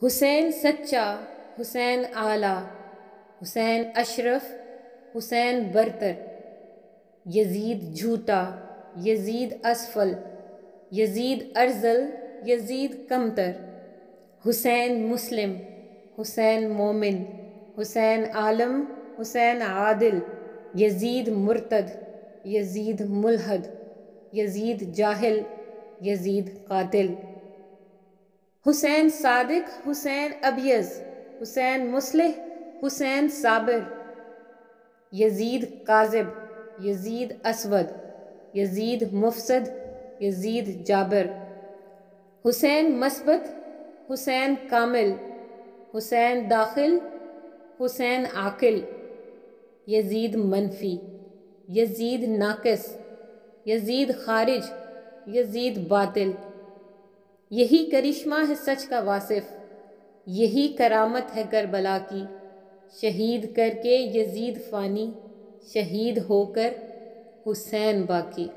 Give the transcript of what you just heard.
حسین سچا، حسین اعلیٰ، حسین اشرف، حسین برتر، یزید جھوٹا، یزید اسفل، یزید ارذل، یزید کمتر، حسین مسلم، حسین مومن، حسین عالم، حسین عادل، یزید مرتد، یزید ملحد، یزید جاہل، یزید قاتل، حسین صادق، حسین ابیض، حسین مصلح، حسین صابر، یزید کاذب، یزید اسود، یزید مفسد، یزید جابر، حسین مثبت، حسین کامل، حسین داخل، حسین عاقل، یزید منفی، یزید ناقص، یزید خارج، یزید باطل۔ یہی کرشمہ ہے سچ کا واصف، یہی کرامت ہے کربلا کی، شہید کر کے یزید فانی، شہید ہو کر حسین باقی۔